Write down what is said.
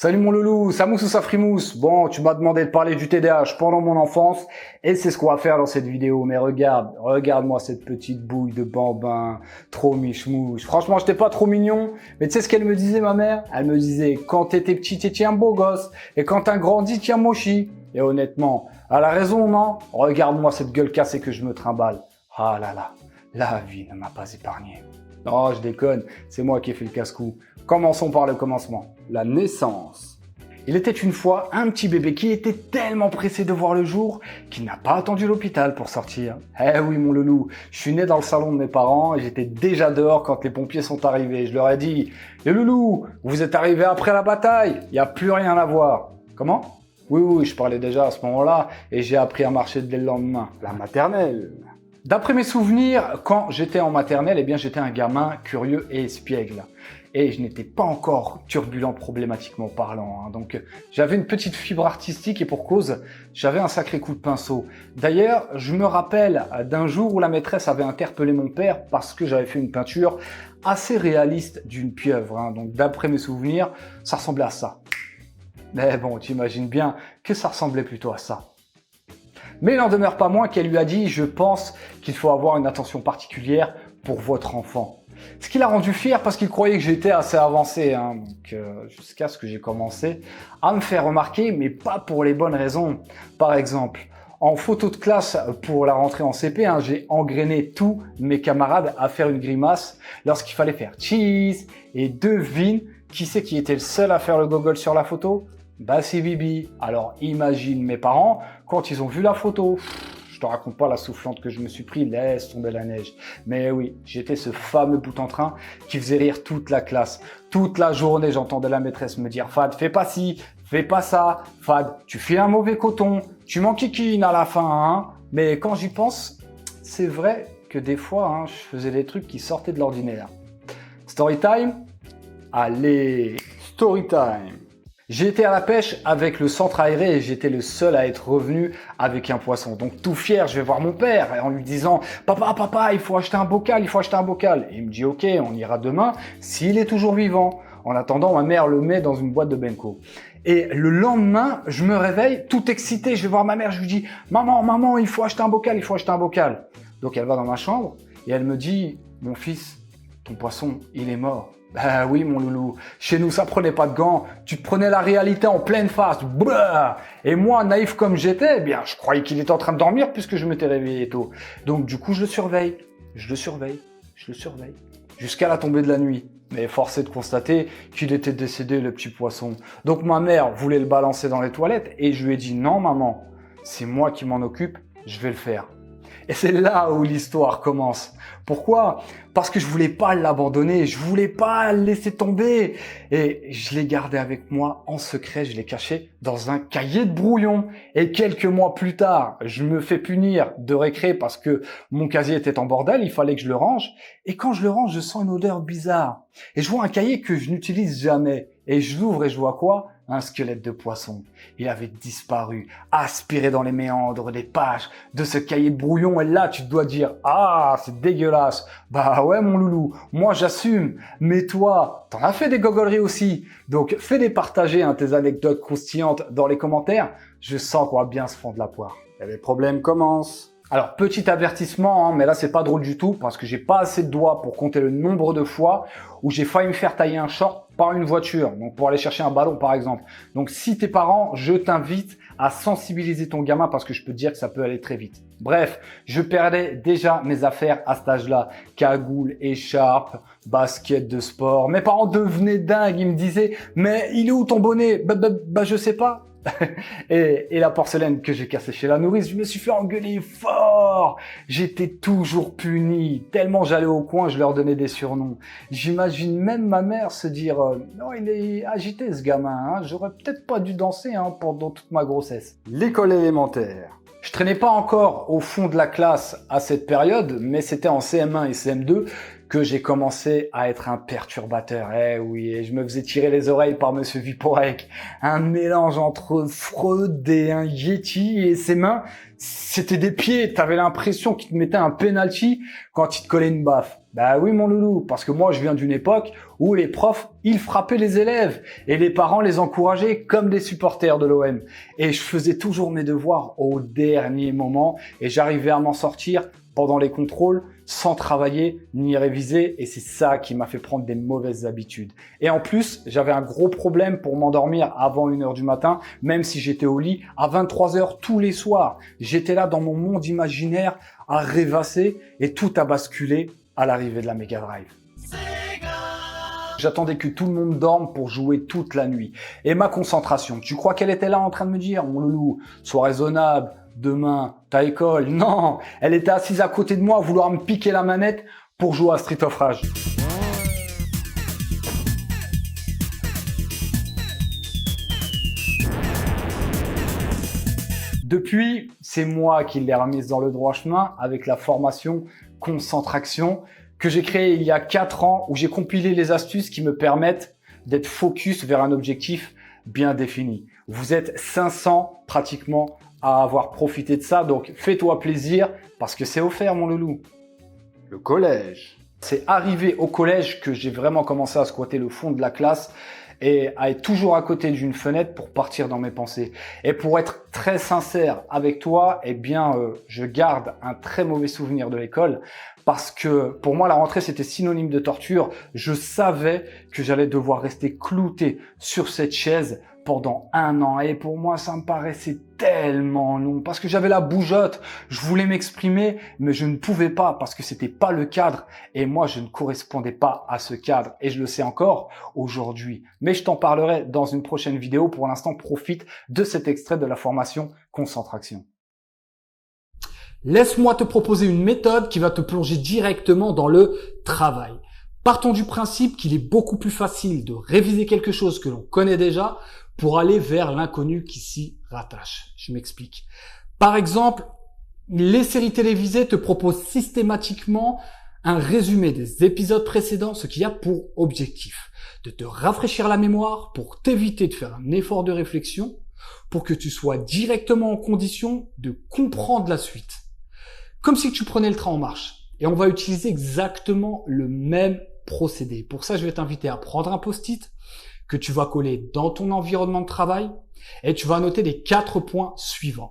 Salut mon loulou, ça mousse ou ça frimousse? Bon, tu m'as demandé de parler du TDAH pendant mon enfance et c'est ce qu'on va faire dans cette vidéo. Mais regarde-moi cette petite bouille de bambin, trop miche-mouche. Franchement, j'étais pas trop mignon, mais tu sais ce qu'elle me disait ma mère? Elle me disait, quand t'étais petit, t'étais un beau gosse et quand t'as grandi, t'es un mochi. Et honnêtement, elle a raison, non? Regarde-moi cette gueule cassée que je me trimballe. Ah là là, la vie ne m'a pas épargné. Non, je déconne, c'est moi qui ai fait le casse-cou. Commençons par le commencement, la naissance. Il était une fois un petit bébé qui était tellement pressé de voir le jour qu'il n'a pas attendu l'hôpital pour sortir. Eh oui mon loulou, je suis né dans le salon de mes parents et j'étais déjà dehors quand les pompiers sont arrivés. Je leur ai dit, les loulous, vous êtes arrivés après la bataille, il n'y a plus rien à voir. Comment? Oui, je parlais déjà à ce moment-là et j'ai appris à marcher dès le lendemain. La maternelle. D'après mes souvenirs, quand j'étais en maternelle, eh bien j'étais un gamin curieux et espiègle. Et je n'étais pas encore turbulent problématiquement parlant. Donc j'avais une petite fibre artistique et pour cause, j'avais un sacré coup de pinceau. D'ailleurs, je me rappelle d'un jour où la maîtresse avait interpellé mon père parce que j'avais fait une peinture assez réaliste d'une pieuvre. Donc d'après mes souvenirs, ça ressemblait à ça. Mais bon, tu imagines bien que ça ressemblait plutôt à ça. Mais il n'en demeure pas moins qu'elle lui a dit « Je pense qu'il faut avoir une attention particulière pour votre enfant ». Ce qui l'a rendu fier parce qu'il croyait que j'étais assez avancé, jusqu'à ce que j'ai commencé à me faire remarquer, mais pas pour les bonnes raisons. Par exemple, en photo de classe pour la rentrée en CP, j'ai engrainé tous mes camarades à faire une grimace lorsqu'il fallait faire cheese. Et devine qui c'est qui était le seul à faire le gogol sur la photo? Bah c'est Bibi. Alors imagine mes parents quand ils ont vu la photo. Je te raconte pas la soufflante que je me suis pris, laisse tomber la neige. Mais oui, j'étais ce fameux bout en train qui faisait rire toute la classe. Toute la journée, j'entendais la maîtresse me dire « Fad, fais pas ci, fais pas ça. Fad, tu fais un mauvais coton, tu m'enquiquines à la fin. » Mais quand j'y pense, c'est vrai que des fois, je faisais des trucs qui sortaient de l'ordinaire. Story time? Allez, story time. J'ai été à la pêche avec le centre aéré et j'étais le seul à être revenu avec un poisson. Donc tout fier, je vais voir mon père en lui disant « Papa, il faut acheter un bocal, il faut acheter un bocal. » Et il me dit « Ok, on ira demain s'il est toujours vivant. » En attendant, ma mère le met dans une boîte de Benko. Et le lendemain, je me réveille tout excité, je vais voir ma mère, je lui dis « Maman, il faut acheter un bocal, il faut acheter un bocal. » Donc elle va dans ma chambre et elle me dit « Mon fils, ton poisson, il est mort. » Ben oui mon loulou, chez nous ça prenait pas de gants, tu te prenais la réalité en pleine face. Blah. Et moi, naïf comme j'étais, eh bien je croyais qu'il était en train de dormir puisque je m'étais réveillé tôt. Donc du coup je le surveille, jusqu'à la tombée de la nuit. Mais force est de constater qu'il était décédé le petit poisson. Donc ma mère voulait le balancer dans les toilettes et je lui ai dit non maman, c'est moi qui m'en occupe, je vais le faire. Et c'est là où l'histoire commence. Pourquoi? Parce que je voulais pas l'abandonner, je voulais pas le laisser tomber. Et je l'ai gardé avec moi en secret, je l'ai caché dans un cahier de brouillon. Et quelques mois plus tard, je me fais punir de récré parce que mon casier était en bordel, il fallait que je le range. Et quand je le range, je sens une odeur bizarre. Et je vois un cahier que je n'utilise jamais. Et je l'ouvre et je vois quoi? Un squelette de poisson. Il avait disparu, aspiré dans les méandres des pages de ce cahier de brouillon. Et là, tu te dois dire, ah, c'est dégueulasse. Bah ouais, mon loulou, moi j'assume. Mais toi, t'en as fait des gogoleries aussi. Donc, fais-les partager tes anecdotes croustillantes dans les commentaires. Je sens qu'on va bien se fendre la poire. Et les problèmes commencent. Alors, petit avertissement, mais là, c'est pas drôle du tout parce que j'ai pas assez de doigts pour compter le nombre de fois où j'ai failli me faire tailler un short par une voiture, donc pour aller chercher un ballon, par exemple. Donc, si t'es parent, je t'invite à sensibiliser ton gamin parce que je peux te dire que ça peut aller très vite. Bref, je perdais déjà mes affaires à cet âge-là. Cagoule, écharpe, basket de sport. Mes parents devenaient dingues, ils me disaient « Mais il est où ton bonnet ?» Bah, je sais pas. et la porcelaine que j'ai cassée chez la nourrice, je me suis fait engueuler fort. J'étais toujours puni. Tellement j'allais au coin, je leur donnais des surnoms. J'imagine même ma mère se dire non, il est agité ce gamin. J'aurais peut-être pas dû danser pendant toute ma grossesse. L'école élémentaire. Je traînais pas encore au fond de la classe à cette période, mais c'était en CM1 et CM2 que j'ai commencé à être un perturbateur. Eh oui, et je me faisais tirer les oreilles par Monsieur Viporek. Un mélange entre Freud et un Yeti et ses mains, c'était des pieds. T'avais l'impression qu'il te mettait un penalty quand il te collait une baffe. Bah oui mon loulou, parce que moi je viens d'une époque où les profs, ils frappaient les élèves et les parents les encourageaient comme des supporters de l'OM. Et je faisais toujours mes devoirs au dernier moment et j'arrivais à m'en sortir pendant les contrôles sans travailler ni réviser et c'est ça qui m'a fait prendre des mauvaises habitudes. Et en plus, j'avais un gros problème pour m'endormir avant 1h du matin, même si j'étais au lit à 23h tous les soirs. J'étais là dans mon monde imaginaire à rêvasser et tout a basculé à l'arrivée de la Mega Drive. J'attendais que tout le monde dorme pour jouer toute la nuit. Et ma concentration, tu crois qu'elle était là en train de me dire, mon loulou, sois raisonnable, demain, t'as école? Non, elle était assise à côté de moi à vouloir me piquer la manette pour jouer à Street of Rage. Depuis, c'est moi qui l'ai remise dans le droit chemin avec la formation Concentration que j'ai créée il y a 4 ans où j'ai compilé les astuces qui me permettent d'être focus vers un objectif bien défini. Vous êtes 500 pratiquement à avoir profité de ça, donc fais-toi plaisir parce que c'est offert mon loulou. Le collège. C'est arrivé au collège que j'ai vraiment commencé à squatter le fond de la classe et à être toujours à côté d'une fenêtre pour partir dans mes pensées. Et pour être très sincère avec toi, eh bien, je garde un très mauvais souvenir de l'école parce que pour moi, la rentrée, c'était synonyme de torture. Je savais que j'allais devoir rester clouté sur cette chaise pendant 1 an. Et pour moi, ça me paraissait tellement long parce que j'avais la bougeotte. Je voulais m'exprimer, mais je ne pouvais pas parce que c'était pas le cadre. Et moi, je ne correspondais pas à ce cadre. Et je le sais encore aujourd'hui. Mais je t'en parlerai dans une prochaine vidéo. Pour l'instant, profite de cet extrait de la formation Concentration. Laisse-moi te proposer une méthode qui va te plonger directement dans le travail. Partons du principe qu'il est beaucoup plus facile de réviser quelque chose que l'on connaît déjà pour aller vers l'inconnu qui s'y rattache. Je m'explique. Par exemple, les séries télévisées te proposent systématiquement un résumé des épisodes précédents, ce qui a pour objectif de te rafraîchir la mémoire pour t'éviter de faire un effort de réflexion, pour que tu sois directement en condition de comprendre la suite. Comme si tu prenais le train en marche. Et on va utiliser exactement le même procédé. Pour ça, je vais t'inviter à prendre un post-it que tu vas coller dans ton environnement de travail et tu vas noter les 4 points suivants.